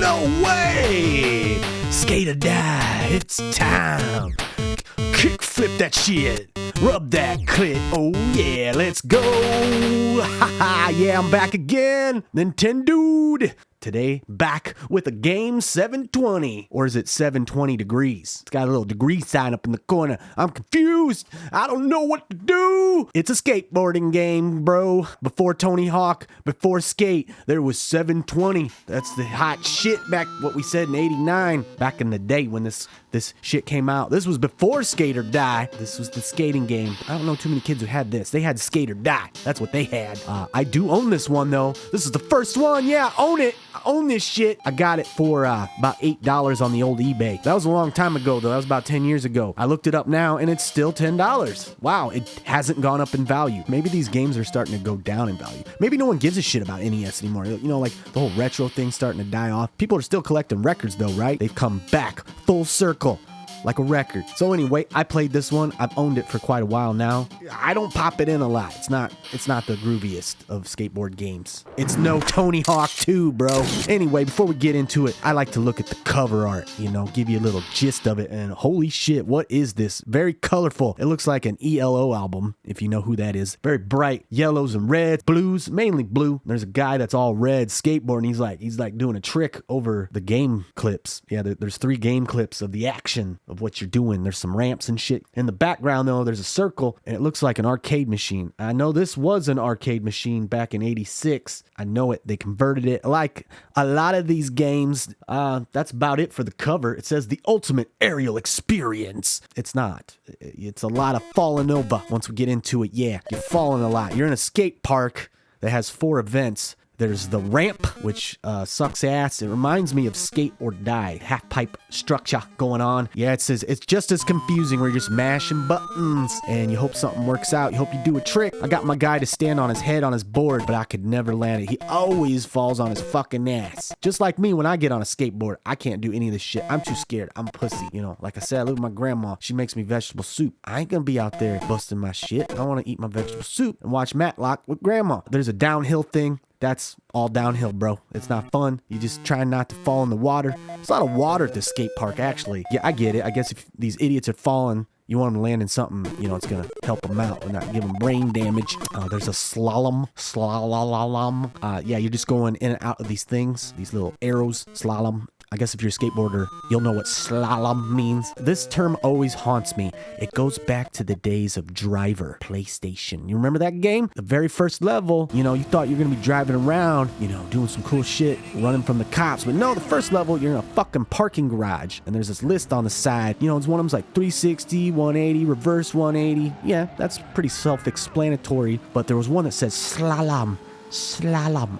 No way! Skate or die, it's time. Kick flip that shit. Rub that clit. Oh yeah, let's go. Haha, yeah, I'm back again. Nintendo. Today, back with a game 720. Or is it 720 degrees? It's got a little degree sign up in the corner. I'm confused. I don't know what to do. It's a skateboarding game, bro. Before Tony Hawk, before Skate, there was 720. That's the hot shit back, what we said in 89. Back in the day when this shit came out. This was before Skate or Die. This was the skating game. I don't know too many kids who had this. They had Skate or Die. That's what they had. I do own this one, though. This is the first one. Yeah, own it. I own this shit. I got it for about $8 on the old eBay. That was a long time ago, though. That was about 10 years ago. I looked it up now, and it's still $10. Wow, it hasn't gone up in value. Maybe these games are starting to go down in value. Maybe no one gives a shit about NES anymore. You know, like the whole retro thing's starting to die off. People are still collecting records, though, right? They've come back full circle. Like a record. So anyway, I played this one. I've owned it for quite a while now. I don't pop it in a lot. It's not the grooviest of skateboard games. It's no Tony Hawk 2, bro. Anyway, before we get into it, I like to look at the cover art, you know, give you a little gist of it. And holy shit, what is this? Very colorful. It looks like an ELO album, if you know who that is. Very bright yellows and reds, blues, mainly blue. There's a guy that's all red skateboarding. He's like doing a trick over the game clips. Yeah, there's 3 game clips of the action of what you're doing. There's some ramps and shit. In the background, though, there's a circle, and it looks like an arcade machine. I know this was an arcade machine back in 86. I know it. They converted it. Like a lot of these games, that's about it for the cover. It says the ultimate aerial experience. It's not. It's a lot of falling over. Once we get into it, yeah, you're falling a lot. You're in a skate park that has 4 events. There's the ramp, which sucks ass. It reminds me of Skate or Die. Half-pipe structure going on. Yeah, it says it's just as confusing where you're just mashing buttons and you hope something works out. You hope you do a trick. I got my guy to stand on his head on his board, but I could never land it. He always falls on his fucking ass. Just like me when I get on a skateboard. I can't do any of this shit. I'm too scared. I'm a pussy. You know, like I said, I live with my grandma. She makes me vegetable soup. I ain't gonna be out there busting my shit. I want to eat my vegetable soup and watch Matlock with grandma. There's a downhill thing. That's all downhill, bro. It's not fun. You just try not to fall in the water. There's a lot of water at this skate park, actually. Yeah, I get it. I guess if these idiots are falling, you want them to land in something, you know, it's going to help them out and not give them brain damage. There's a slalom. Yeah, you're just going in and out of these things, these little arrows, slalom. I guess if you're a skateboarder, you'll know what slalom means. This term always haunts me. It goes back to the days of Driver, PlayStation. You remember that game? The very first level, you know, you thought you were going to be driving around, you know, doing some cool shit, running from the cops. But no, the first level, you're in a fucking parking garage. And there's this list on the side. You know, it's one of them's like 360, 180, reverse 180. Yeah, that's pretty self-explanatory. But there was one that says slalom,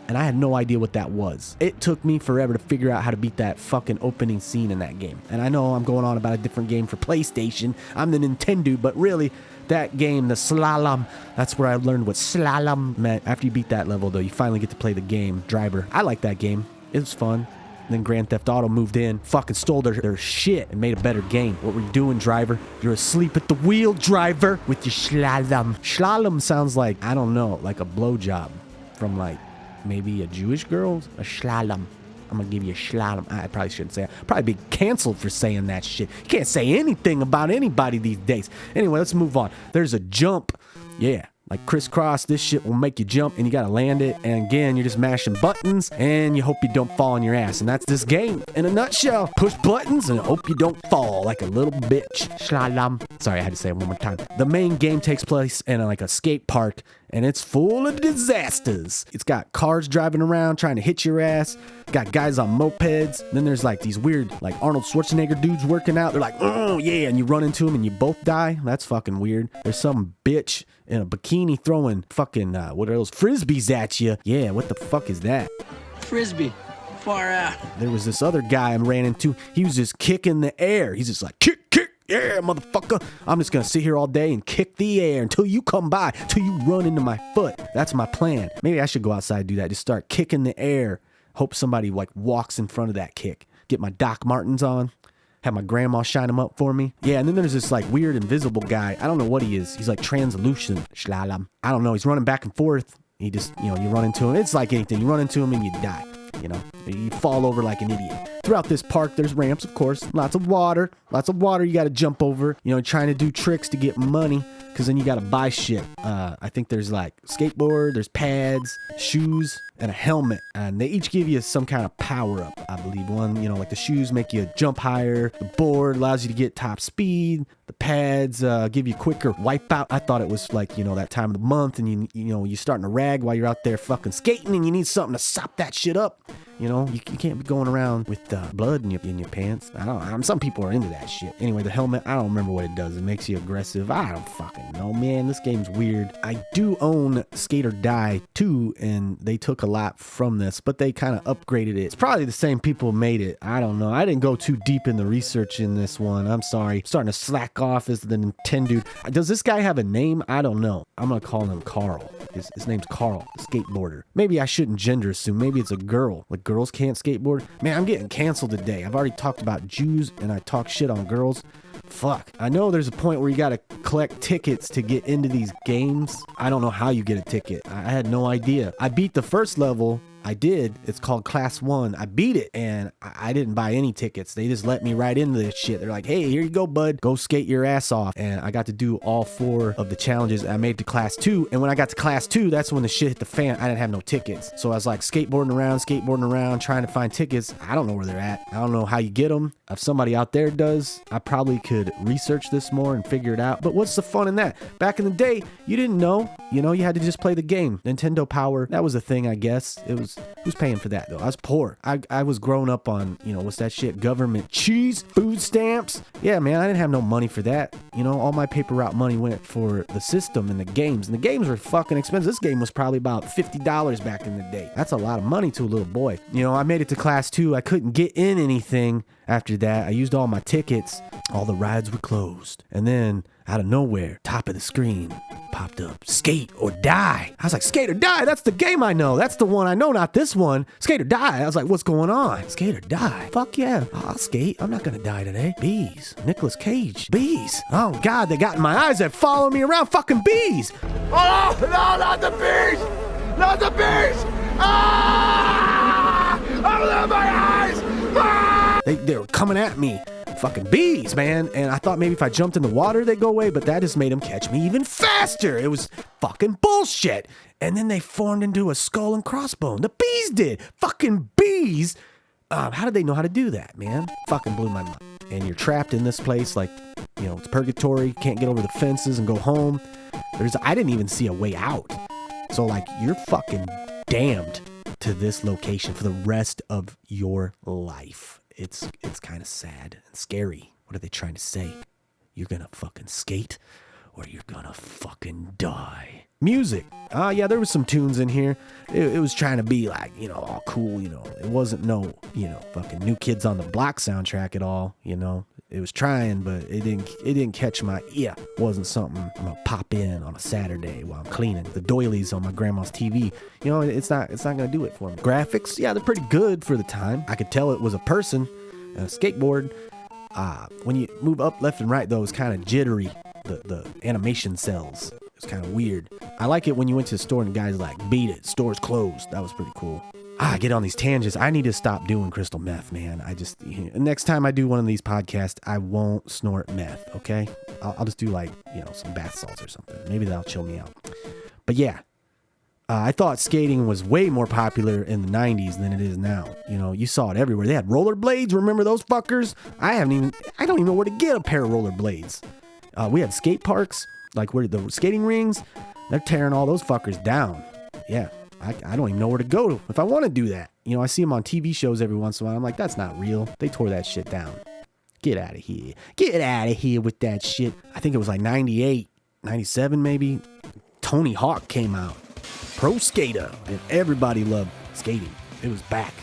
and I had no idea what that was. It took me forever to figure out how to beat that fucking opening scene in that game. And I know I'm going on about a different game for PlayStation. I'm the Nintendo, but really, that game, the slalom, that's where I learned what slalom meant. After you beat that level, though, you finally get to play the game, Driver. I like that game. It was fun. And then Grand Theft Auto moved in, fucking stole their shit and made a better game. What were you doing, Driver? You're asleep at the wheel, Driver, with your slalom. Slalom sounds like, I don't know, like a blowjob. From like maybe a Jewish girl, a slalom. I'm gonna give you a slalom. I probably shouldn't say it. I'd probably be canceled for saying that shit. You can't say anything about anybody these days. Anyway, let's move on. There's a jump. Yeah, like crisscross. This shit will make you jump and you gotta land it. And again, you're just mashing buttons and you hope you don't fall on your ass. And that's this game in a nutshell. Push buttons and hope you don't fall like a little bitch. Slalom. Sorry, I had to say it one more time. The main game takes place in like a skate park. And it's full of disasters. It's got cars driving around trying to hit your ass. Got guys on mopeds. Then there's like these weird like Arnold Schwarzenegger dudes working out. They're like, oh yeah, and you run into them and you both die. That's fucking weird. There's some bitch in a bikini throwing fucking, what are those, frisbees at you. Yeah, what the fuck is that? Frisbee. Far out. There was this other guy I ran into. He was just kicking the air. He's just like, kick. Yeah, motherfucker. I'm just going to sit here all day and kick the air until you come by, till you run into my foot. That's my plan. Maybe I should go outside and do that. Just start kicking the air. Hope somebody like walks in front of that kick. Get my Doc Martens on. Have my grandma shine them up for me. Yeah, and then there's this like weird invisible guy. I don't know what he is. He's like translucent. Slalom. I don't know. He's running back and forth. He just, you know, you run into him. It's like anything. You run into him and you die. you know. You fall over like an idiot. Throughout this park, there's ramps, of course. Lots of water you got to jump over. You know, trying to do tricks to get money, because then you got to buy shit. I think there's like skateboard, there's pads, shoes, and a helmet. And they each give you some kind of power up, I believe. One, you know, like the shoes make you jump higher. The board allows you to get top speed. The pads give you quicker wipeout. I thought it was like, you know, that time of the month and you're starting to rag while you're out there fucking skating and you need something to sop that shit up. You know, you can't be going around with blood in your pants. I don't know. Some people are into that shit. Anyway, the helmet, I don't remember what it does. It makes you aggressive. I don't fucking know, man. This game's weird. I do own Skate or Die 2, and they took a lot from this, but they kind of upgraded it. It's probably the same people made it. I don't know. I didn't go too deep in the research in this one. I'm sorry. I'm starting to slack off as the Nintendo dude. Does this guy have a name? I don't know. I'm going to call him Carl. His name's Carl, the skateboarder. Maybe I shouldn't gender assume. Maybe it's a girl. Like, girls can't skateboard? Man, I'm getting canceled today. I've already talked about Jews and I talk shit on girls. Fuck. I know there's a point where you gotta collect tickets to get into these games. I don't know how you get a ticket. I had no idea. I beat the first level. I did. It's called Class 1. I beat it, and I didn't buy any tickets. They just let me right into this shit. They're like, hey, here you go, bud. Go skate your ass off. And I got to do all 4 of the challenges. I made it to Class 2, and when I got to Class 2, that's when the shit hit the fan. I didn't have no tickets. So I was like skateboarding around, trying to find tickets. I don't know where they're at. I don't know how you get them. If somebody out there does, I probably could research this more and figure it out. But what's the fun in that? Back in the day, you didn't know. You know, you had to just play the game. Nintendo Power, that was a thing, I guess. Who's paying for that, though? I was poor. I was growing up on, you know, what's that shit? Government cheese, food stamps. Yeah, man, I didn't have no money for that. You know, all my paper route money went for the system and the games. And the games were fucking expensive. This game was probably about $50 back in the day. That's a lot of money to a little boy. You know, I made it to Class 2. I couldn't get in anything after that. I used all my tickets. All the rides were closed. And then, out of nowhere, top of the screen popped up, Skate or Die. I was like, Skate or Die? That's the game I know. That's the one I know, not this one. Skate or Die. I was like, what's going on? Skate or Die? Fuck yeah. I'll skate. I'm not gonna die today. Bees. Nicolas Cage. Bees. Oh, God, they got in my eyes that follow me around. Fucking bees. Oh, no, not the bees. Not the bees. Ah! Out of my eyes. Ah! They were coming at me. Fucking bees, man. And I thought maybe if I jumped in the water, they'd go away, but that just made them catch me even faster. It was fucking bullshit. And then they formed into a skull and crossbone. The bees did. Fucking bees. How did they know how to do that, man? Fucking blew my mind. And you're trapped in this place like, you know, it's purgatory. Can't get over the fences and go home. I didn't even see a way out. So, like, you're fucking damned to this location for the rest of your life. It's kind of sad and scary. What are they trying to say? You're gonna fucking skate or you're gonna fucking die. Music. Yeah, there was some tunes in here. It was trying to be like, you know, all cool, you know. It wasn't no, you know, fucking New Kids on the Block soundtrack at all, you know. It was trying, but it didn't catch my ear. It wasn't something I'm gonna pop in on a Saturday while I'm cleaning. The doilies on my grandma's TV, you know, it's not gonna do it for me. Graphics, yeah, they're pretty good for the time. I could tell it was a person, a skateboard. When you move up left and right, though, it's kind of jittery. The animation cells. It's kind of weird. I like it when you went to the store and the guy's like, beat it, store's closed. That was pretty cool. I get on these tangents. I need to stop doing crystal meth, man. Next time I do one of these podcasts, I won't snort meth, okay? I'll just do like, you know, some bath salts or something. Maybe that'll chill me out. But yeah, I thought skating was way more popular in the 90s than it is now. You know, you saw it everywhere. They had rollerblades. Remember those fuckers? I don't even know where to get a pair of rollerblades. We had skate parks, like where the skating rings. They're tearing all those fuckers down. Yeah. I don't even know where to go if I want to do that. You know, I see them on TV shows every once in a while. I'm like, that's not real. They tore that shit down. Get out of here. Get out of here with that shit. I think it was like 98, 97 maybe. Tony Hawk came out. Pro skater. And everybody loved skating. It was back.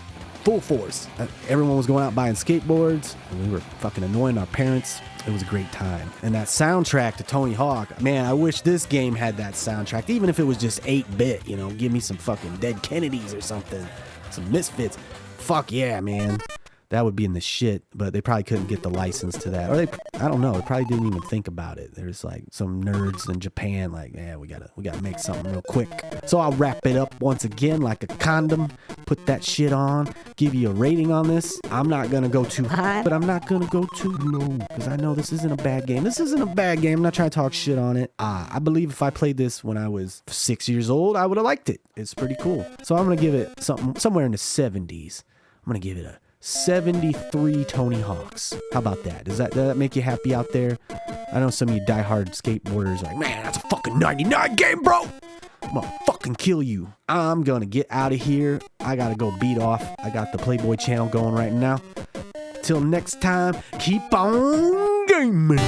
Full force. Everyone was going out buying skateboards. And we were fucking annoying our parents. It was a great time. And that soundtrack to Tony Hawk, man, I wish this game had that soundtrack. Even if it was just 8-bit, you know, give me some fucking Dead Kennedys or something. Some Misfits. Fuck yeah, man. That would be in the shit, but they probably couldn't get the license to that. Or I don't know, they probably didn't even think about it. There's like some nerds in Japan like, yeah, we gotta make something real quick. So I'll wrap it up once again like a condom. put that shit on, give you a rating on this. I'm not gonna go too high, but I'm not gonna go too low, because I know this isn't a bad game. This isn't a bad game. I'm not trying to talk shit on it. I believe if I played this when I was 6 years old, I would have liked it. It's pretty cool. So I'm gonna give it somewhere in the 70s. I'm gonna give it a 73 Tony Hawks. How about that? Does that make you happy out there? I know some of you diehard skateboarders are like, man, that's a fucking 99 game, bro. I'm gonna fucking kill you. I'm gonna get out of here. I gotta go beat off. I got the Playboy channel going right now. Till next time, keep on gaming.